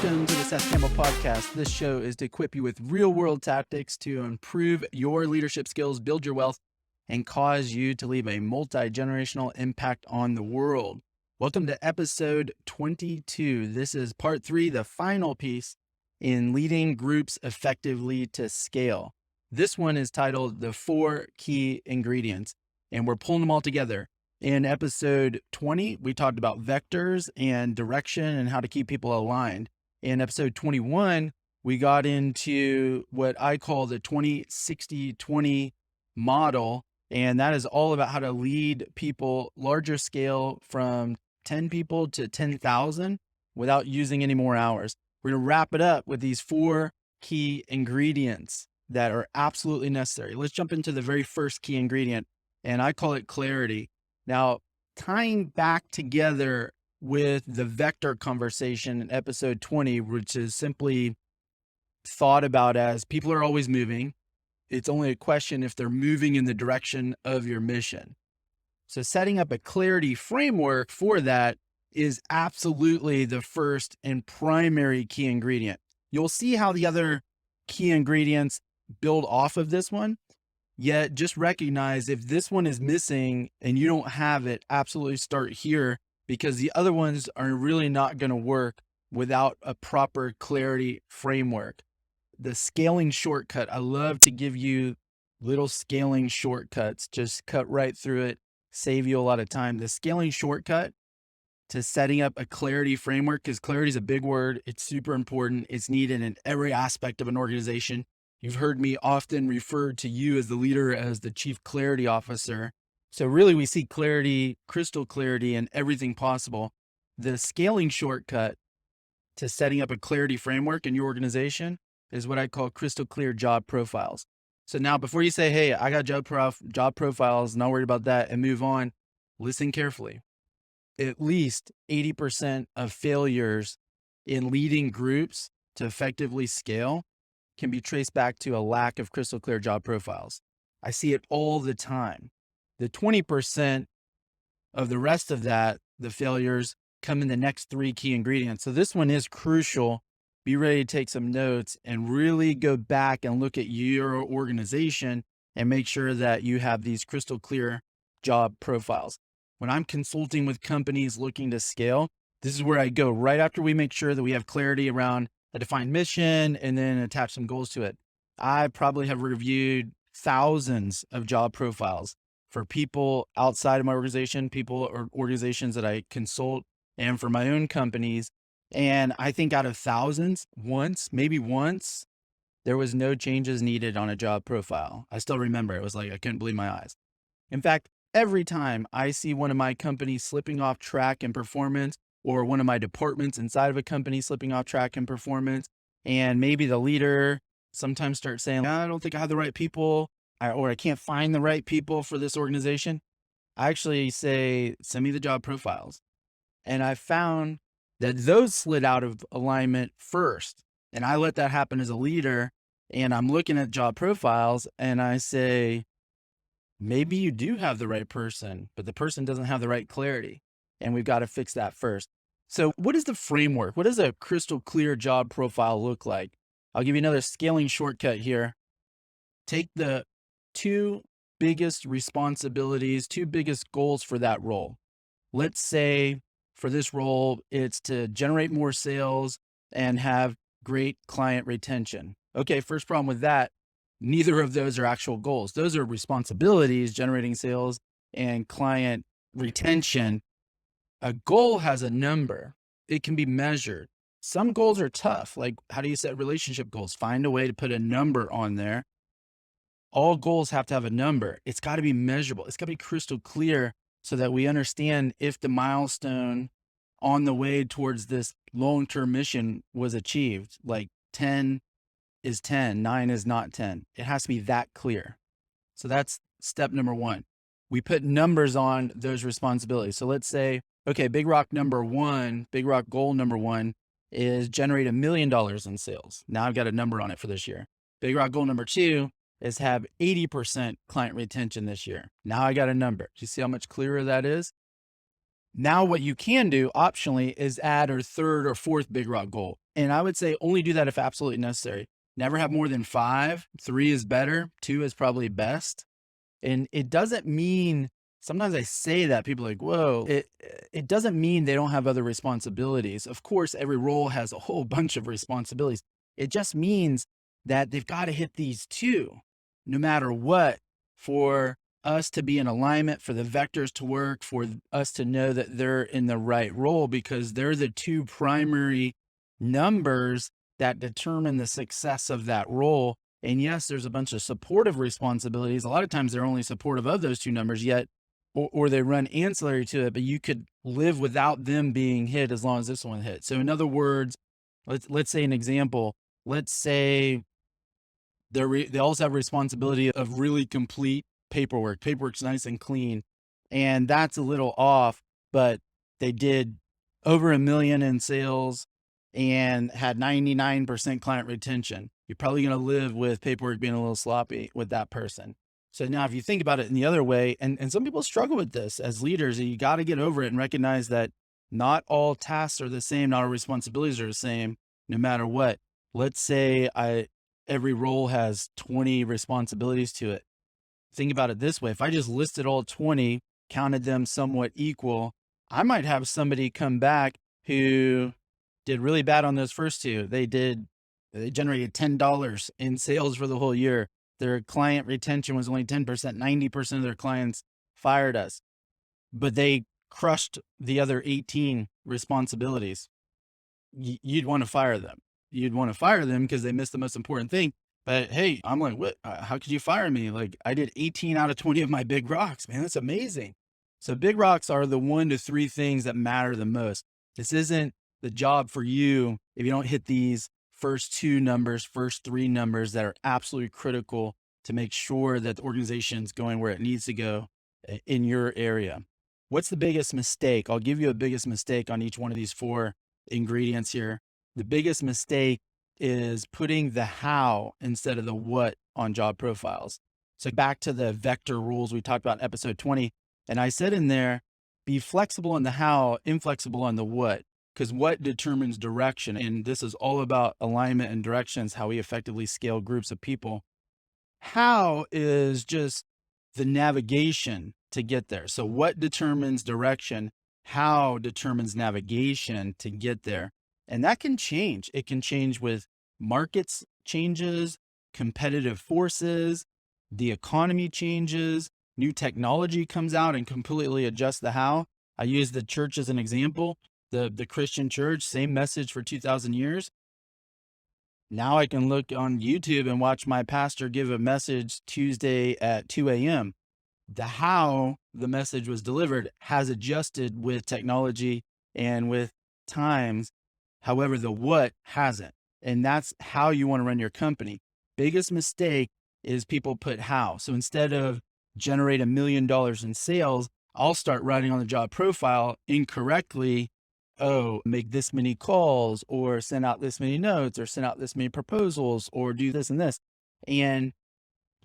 Welcome to the Seth Campbell Podcast. This show is to equip you with real-world tactics to improve your leadership skills, build your wealth, and cause you to leave a multi-generational impact on the world. Welcome to episode 22. This is part 3, the final piece in leading groups effectively to scale. This one is titled The 4 Key Ingredients, and we're pulling them all together. In episode 20, we talked about vectors and direction and how to keep people aligned. In episode 21, we got into what I call the 20-60-20 model, and that is all about how to lead people larger scale from 10 people to 10,000 without using any more hours. We're going to wrap it up with these 4 key ingredients that are absolutely necessary. Let's jump into the very first key ingredient, and I call it clarity. Now, tying back together with the vector conversation in episode 20, which is simply thought about as people are always moving. It's only a question if they're moving in the direction of your mission. So setting up a clarity framework for that is absolutely the first and primary key ingredient. You'll see how the other key ingredients build off of this one. Yet just recognize if this one is missing and you don't have it, absolutely start here, because the other ones are really not going to work without a proper clarity framework. The scaling shortcut, I love to give you little scaling shortcuts, just cut right through it, save you a lot of time. The scaling shortcut to setting up a clarity framework, because clarity is a big word. It's super important. It's needed in every aspect of an organization. You've heard me often refer to you as the leader as the chief clarity officer. So really we see clarity, crystal clarity in everything possible. The scaling shortcut to setting up a clarity framework in your organization is what I call crystal clear job profiles. So now before you say, hey, I got job profiles, not worried about that, and move on, listen carefully. At least 80% of failures in leading groups to effectively scale can be traced back to a lack of crystal clear job profiles. I see it all the time. The 20% of the rest of that, the failures, come in the next 3 key ingredients. So this one is crucial. Be ready to take some notes and really go back and look at your organization and make sure that you have these crystal clear job profiles. When I'm consulting with companies looking to scale, this is where I go right after we make sure that we have clarity around a defined mission and then attach some goals to it. I probably have reviewed thousands of job profiles for people outside of my organization, people or organizations that I consult, and for my own companies. And I think out of thousands, maybe once, there was no changes needed on a job profile. I still remember it was like, I couldn't believe my eyes. In fact, every time I see one of my companies slipping off track in performance, or one of my departments inside of a company slipping off track in performance, and maybe the leader sometimes starts saying, I don't think I have the right people, or I can't find the right people for this organization, I actually say, send me the job profiles. And I found that those slid out of alignment first. And I let that happen as a leader, and I'm looking at job profiles and I say, maybe you do have the right person, but the person doesn't have the right clarity. And we've got to fix that first. So what is the framework? What does a crystal clear job profile look like? I'll give you another scaling shortcut here. Take the 2 biggest responsibilities, 2 biggest goals for that role. Let's say for this role, it's to generate more sales and have great client retention. Okay, first problem with that, neither of those are actual goals. Those are responsibilities, generating sales and client retention. A goal has a number. It can be measured. Some goals are tough. Like, how do you set relationship goals? Find a way to put a number on there. All goals have to have a number. It's got to be measurable. It's got to be crystal clear so that we understand if the milestone on the way towards this long-term mission was achieved. Like 10 is 10, 9 is not 10. It has to be that clear. So that's step number 1. We put numbers on those responsibilities. So let's say, okay, big rock goal number 1 is generate $1 million in sales. Now I've got a number on it for this year. Big rock goal number 2 is have 80% client retention this year. Now I got a number. Do you see how much clearer that is? Now what you can do optionally is add a third or fourth big rock goal. And I would say only do that if absolutely necessary. Never have more than 5. 3 is better. 2 is probably best. And it doesn't mean, sometimes I say that people are like, whoa, it doesn't mean they don't have other responsibilities. Of course, every role has a whole bunch of responsibilities. It just means that they've got to hit these two, no matter what, for us to be in alignment, for the vectors to work, for us to know that they're in the right role, because they're the two primary numbers that determine the success of that role. And yes, there's a bunch of supportive responsibilities. A lot of times they're only supportive of those two numbers yet, or they run ancillary to it, but you could live without them being hit as long as this one hit. So in other words, let's say an example. Let's say they also have responsibility of really complete paperwork. Paperwork's nice and clean, and that's a little off, but they did over $1 million in sales and had 99% client retention. You're probably going to live with paperwork being a little sloppy with that person. So now if you think about it in the other way, and some people struggle with this as leaders, you got to get over it and recognize that not all tasks are the same. Not all responsibilities are the same, no matter what. Let's say every role has 20 responsibilities to it. Think about it this way. If I just listed all 20, counted them somewhat equal, I might have somebody come back who did really bad on those first two. They generated $10 in sales for the whole year. Their client retention was only 10%. 90% of their clients fired us, but they crushed the other 18 responsibilities. You'd want to fire them. You'd want to fire them because they missed the most important thing. But hey, I'm like, what? How could you fire me? Like, I did 18 out of 20 of my big rocks, man. That's amazing. So big rocks are the 1 to 3 things that matter the most. This isn't the job for you if you don't hit these first 2 numbers, first 3 numbers that are absolutely critical to make sure that the organization's going where it needs to go in your area. What's the biggest mistake? I'll give you a biggest mistake on each one of these 4 ingredients here. The biggest mistake is putting the how instead of the what on job profiles. So back to the vector rules we talked about in episode 20. And I said in there, be flexible on the how, inflexible on the what, because what determines direction. And this is all about alignment and directions, how we effectively scale groups of people. How is just the navigation to get there. So what determines direction? How determines navigation to get there? And that can change. It can change with markets changes, competitive forces, the economy changes, new technology comes out and completely adjusts the how. I use the church as an example. The Christian church, same message for 2,000 years. Now I can look on YouTube and watch my pastor give a message Tuesday at 2 a.m. The how the message was delivered has adjusted with technology and with times. However, the what hasn't. And that's how you want to run your company. Biggest mistake is people put how. So instead of generate $1 million in sales, I'll start writing on the job profile incorrectly. Oh, make this many calls, or send out this many notes, or send out this many proposals, or do this and this. And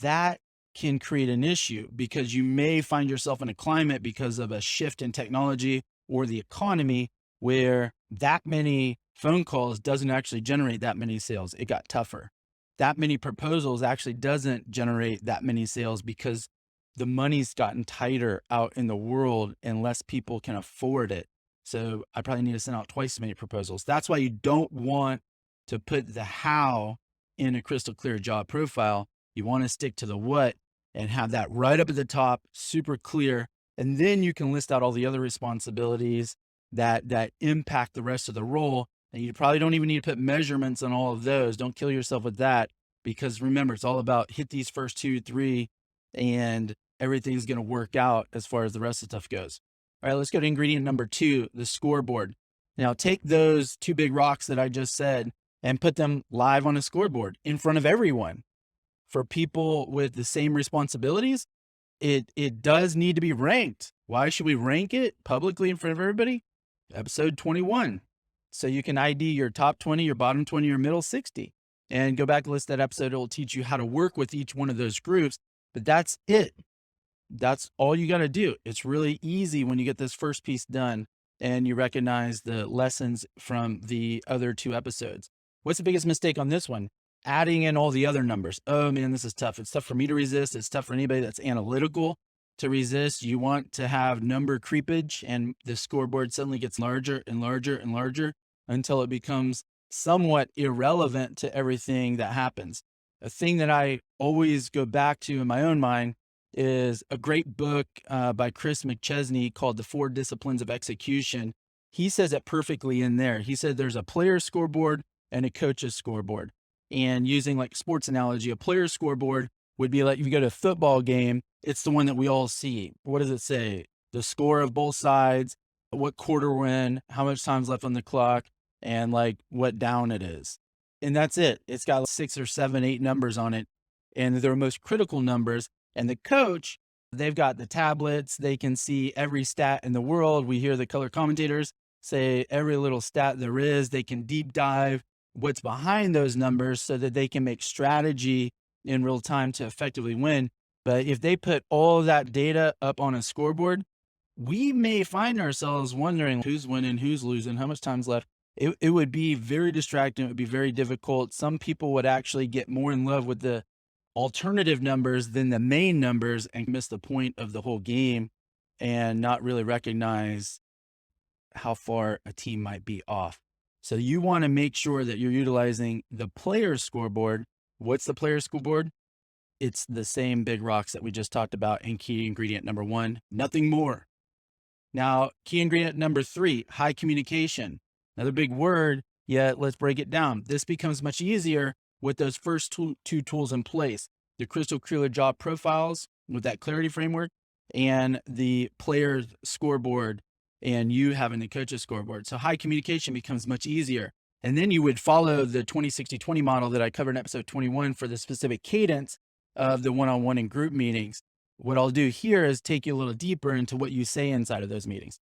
that can create an issue because you may find yourself in a climate because of a shift in technology or the economy where that many phone calls doesn't actually generate that many sales. It got tougher. That many proposals actually doesn't generate that many sales because the money's gotten tighter out in the world and less people can afford it. So I probably need to send out twice as many proposals. That's why you don't want to put the how in a crystal clear job profile. You want to stick to the what and have that right up at the top, super clear. And then you can list out all the other responsibilities that impact the rest of the role. And you probably don't even need to put measurements on all of those. Don't kill yourself with that, because remember, it's all about hit these first 2, 3, and everything's going to work out as far as the rest of the stuff goes. All right, let's go to ingredient number 2, the scoreboard. Now take those 2 big rocks that I just said and put them live on a scoreboard in front of everyone. For people with the same responsibilities, it does need to be ranked. Why should we rank it publicly in front of everybody? Episode 21. So you can ID your top 20, your bottom 20, your middle 60, and go back and list that episode. It will teach you how to work with each one of those groups, but that's it. That's all you got to do. It's really easy when you get this first piece done. and you recognize the lessons from the other 2 episodes. What's the biggest mistake on this one? Adding in all the other numbers. Oh man, this is tough. It's tough for me to resist. It's tough for anybody that's analytical to resist. You want to have number creepage, and the scoreboard suddenly gets larger and larger and larger until it becomes somewhat irrelevant to everything that happens. A thing that I always go back to in my own mind is a great book by Chris McChesney called The 4 Disciplines of Execution. He says it perfectly in there. He said there's a player scoreboard and a coach's scoreboard. And using like sports analogy, a player scoreboard would be like, if you go to a football game, it's the one that we all see. What does it say? The score of both sides, what quarter we're in, how much time's left on the clock, and like what down it is. And that's it. It's got 6 or 7, 8 numbers on it. And they're most critical numbers. And the coach, they've got the tablets. They can see every stat in the world. We hear the color commentators say every little stat there is. They can deep dive what's behind those numbers so that they can make strategy in real time to effectively win. But if they put all that data up on a scoreboard, we may find ourselves wondering who's winning, who's losing, how much time's left. It would be very distracting. It would be very difficult. Some people would actually get more in love with the alternative numbers than the main numbers and miss the point of the whole game and not really recognize how far a team might be off. So you want to make sure that you're utilizing the player scoreboard. What's the player scoreboard? It's the same big rocks that we just talked about in key ingredient number 1, nothing more. Now, key ingredient number 3, high communication. Another big word, yet let's break it down. This becomes much easier with those first 2 tools in place, the crystal clear job profiles with that clarity framework and the player's scoreboard and you having the coach's scoreboard. So high communication becomes much easier. And then you would follow the 20-60-20 model that I covered in episode 21 for the specific cadence of the one-on-one and group meetings. What I'll do here is take you a little deeper into what you say inside of those meetings.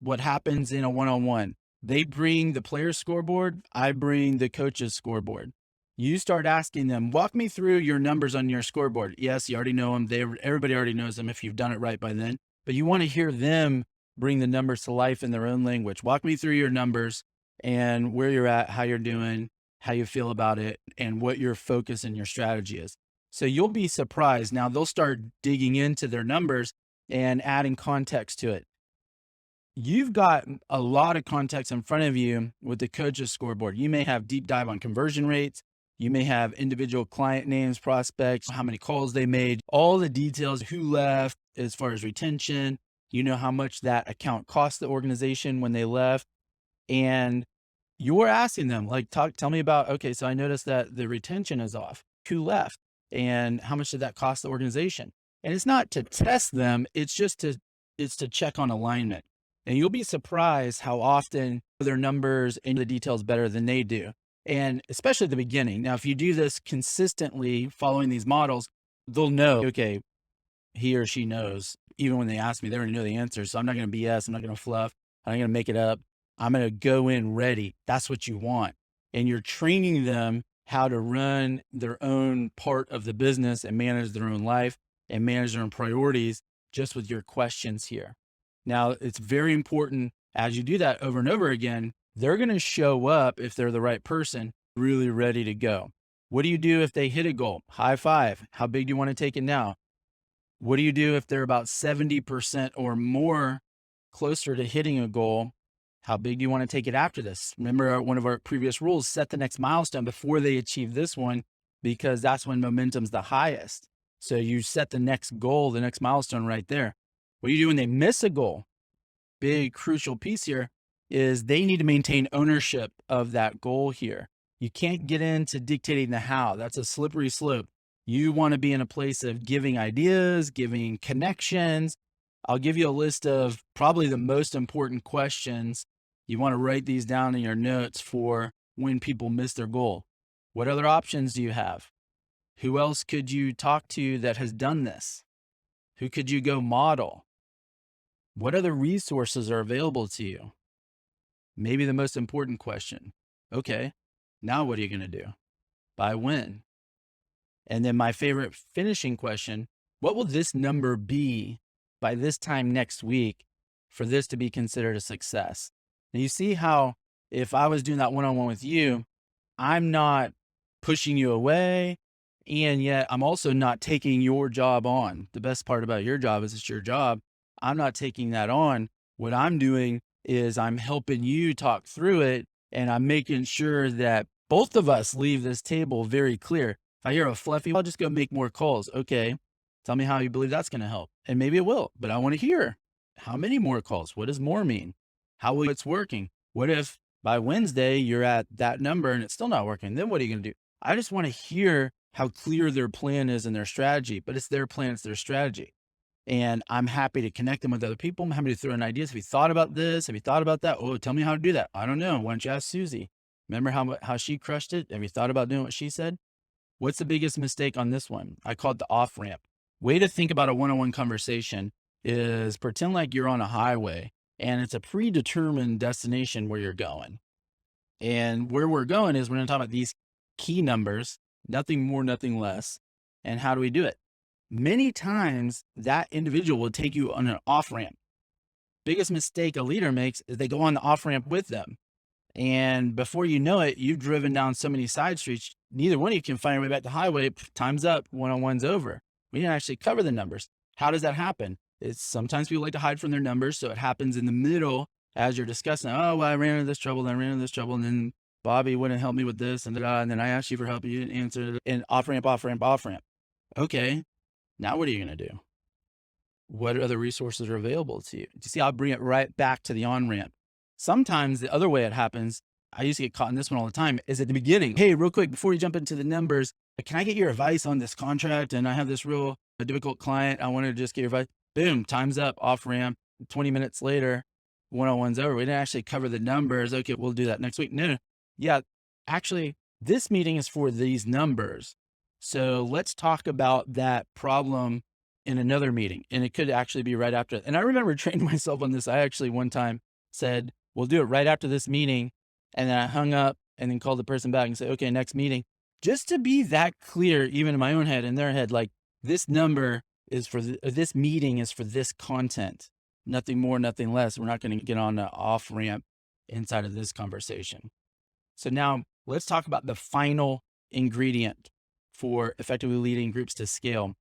What happens in a one-on-one? They bring the player's scoreboard. I bring the coach's scoreboard. You start asking them, walk me through your numbers on your scoreboard. Yes, you already know them. Everybody already knows them if you've done it right by then. But you want to hear them bring the numbers to life in their own language. Walk me through your numbers and where you're at, how you're doing, how you feel about it, and what your focus and your strategy is. So you'll be surprised. Now they'll start digging into their numbers and adding context to it. You've got a lot of context in front of you with the coach's scoreboard. You may have deep dive on conversion rates. You may have individual client names, prospects, how many calls they made, all the details, who left as far as retention. You know how much that account cost the organization when they left. And you're asking them, like, tell me about, okay, so I noticed that the retention is off. Who left? And how much did that cost the organization? And it's not to test them. It's to check on alignment. And you'll be surprised how often their numbers and the details better than they do. And especially at the beginning. Now, if you do this consistently following these models, they'll know, okay, he or she knows. Even when they ask me, they already know the answer. So I'm not going to BS. I'm not going to fluff. I'm not going to make it up. I'm going to go in ready. That's what you want. And you're training them how to run their own part of the business and manage their own life and manage their own priorities just with your questions here. Now, it's very important as you do that over and over again, they're going to show up if they're the right person, really ready to go. What do you do if they hit a goal? High five. How big do you want to take it now? What do you do if they're about 70% or more closer to hitting a goal? How big do you want to take it after this? Remember one of our previous rules, set the next milestone before they achieve this one, because that's when momentum's the highest. So you set the next goal, the next milestone right there. What do you do when they miss a goal? Big crucial piece here is they need to maintain ownership of that goal here. You can't get into dictating the how. That's a slippery slope. You want to be in a place of giving ideas, giving connections. I'll give you a list of probably the most important questions. You want to write these down in your notes for when people miss their goal. What other options do you have? Who else could you talk to that has done this? Who could you go model? What other resources are available to you? Maybe the most important question. Okay, now what are you going to do? By when? And then my favorite finishing question, what will this number be by this time next week for this to be considered a success. Now you see how if I was doing that one-on-one with you, I'm not pushing you away, and yet I'm also not taking your job on. The best part about your job is it's your job. I'm not taking that on. What I'm doing is I'm helping you talk through it, and I'm making sure that both of us leave this table very clear. If I hear a fluffy, I'll just go make more calls. Okay, tell me how you believe that's going to help. And maybe it will, but I want to hear how many more calls? What does more mean? How will it's working? What if by Wednesday you're at that number and it's still not working? Then what are you going to do? I just want to hear how clear their plan is and their strategy, but it's their plan, it's their strategy. And I'm happy to connect them with other people. I'm happy to throw in ideas. Have you thought about this? Have you thought about that? Oh, tell me how to do that. I don't know. Why don't you ask Susie? Remember how she crushed it? Have you thought about doing what she said? What's the biggest mistake on this one? I call it the off ramp. Way to think about a one-on-one conversation is pretend like you're on a highway and it's a predetermined destination where you're going. And where we're going is we're going to talk about these key numbers, nothing more, nothing less. And how do we do it? Many times that individual will take you on an off ramp. Biggest mistake a leader makes is they go on the off ramp with them. And before you know it, you've driven down so many side streets, neither one of you can find your way back to the highway. Time's up, one-on-one's over. We didn't actually cover the numbers. How does that happen? It's sometimes people like to hide from their numbers. So it happens in the middle as you're discussing, oh, well, I ran into this trouble, then I ran into this trouble, and then Bobby wouldn't help me with this, and then I asked you for help, you didn't answer, and off ramp, off ramp, off ramp. Okay, now what are you going to do? What other resources are available to you? You see, I'll bring it right back to the on ramp. Sometimes the other way it happens, I used to get caught in this one all the time, is at the beginning. Hey, real quick, before you jump into the numbers, can I get your advice on this contract? And I have this real difficult client. I want to just get your advice. Boom, time's up, off ramp. 20 minutes later, one-on-one's over. We didn't actually cover the numbers. Okay, we'll do that next week. No. Yeah, actually, this meeting is for these numbers. So let's talk about that problem in another meeting. And it could actually be right after. And I remember training myself on this. I actually one time said, we'll do it right after this meeting. And then I hung up and then called the person back and said, okay, next meeting. Just to be that clear, even in my own head, in their head, like this number is for this meeting is for this content, nothing more, nothing less. We're not going to get on the off ramp inside of this conversation. So now let's talk about the final ingredient for effectively leading groups to scale.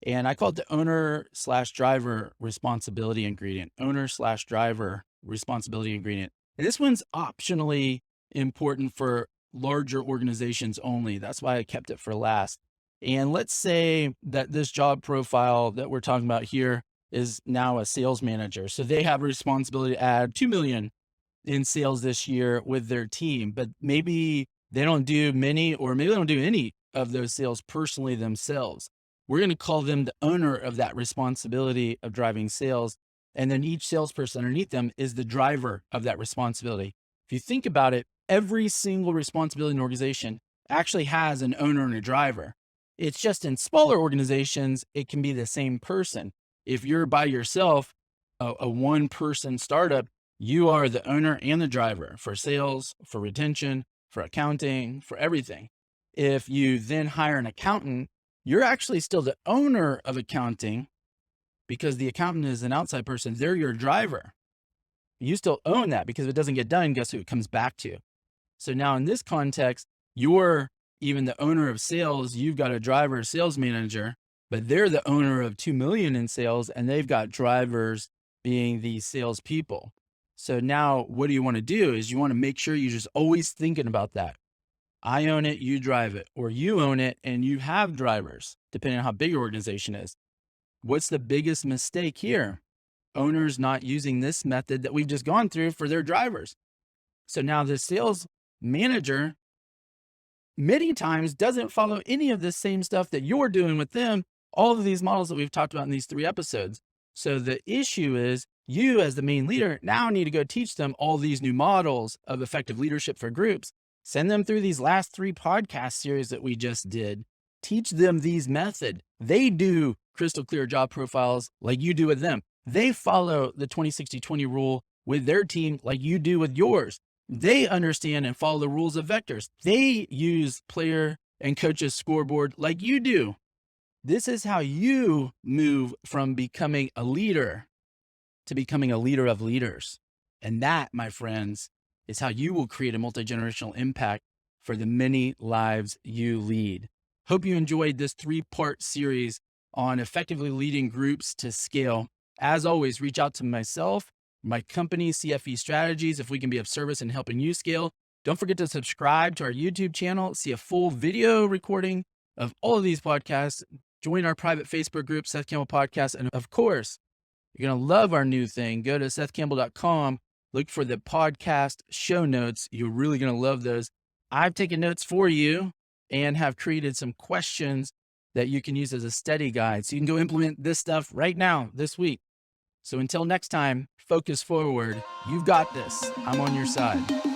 And I call it the owner/driver responsibility ingredient, owner/driver responsibility ingredient. And this one's optionally important for larger organizations only. That's why I kept it for last. And let's say that this job profile that we're talking about here is now a sales manager. So they have a responsibility to add 2 million in sales this year with their team, but maybe they don't do many, or maybe they don't do any of those sales personally themselves. We're going to call them the owner of that responsibility of driving sales. And then each salesperson underneath them is the driver of that responsibility. If you think about it, every single responsibility in an organization actually has an owner and a driver. It's just in smaller organizations, it can be the same person. If you're by yourself, a one-person startup, you are the owner and the driver for sales, for retention, for accounting, for everything. If you then hire an accountant, you're actually still the owner of accounting because the accountant is an outside person. They're your driver. You still own that because if it doesn't get done, guess who it comes back to? So now in this context, you're even the owner of sales. You've got a driver, sales manager, but they're the owner of 2 million in sales, and they've got drivers being the salespeople. So now what do you want to do is you want to make sure you're just always thinking about that. I own it, you drive it, or you own it and you have drivers, depending on how big your organization is. What's the biggest mistake here? Owners not using this method that we've just gone through for their drivers. So now the sales manager many times doesn't follow any of the same stuff that you're doing with them, all of these models that we've talked about in these 3 episodes. So the issue is you as the main leader now need to go teach them all these new models of effective leadership for groups. Send them through these last 3 podcast series that we just did. Teach them these methods. They do crystal clear job profiles like you do with them. They follow the 20-60-20 rule with their team like you do with yours. They understand and follow the rules of vectors. They use player and coaches scoreboard like you do. This is how you move from becoming a leader to becoming a leader of leaders. And that, my friends, is how you will create a multi-generational impact for the many lives you lead. Hope you enjoyed this 3-part series on effectively leading groups to scale. As always, reach out to myself, my company, CFE Strategies, if we can be of service in helping you scale. Don't forget to subscribe to our YouTube channel, see a full video recording of all of these podcasts. Join our private Facebook group, Seth Campbell Podcast. And of course, you're going to love our new thing. Go to sethcampbell.com, look for the podcast show notes. You're really going to love those. I've taken notes for you and have created some questions that you can use as a study guide. So you can go implement this stuff right now, this week. So until next time, focus forward. You've got this. I'm on your side.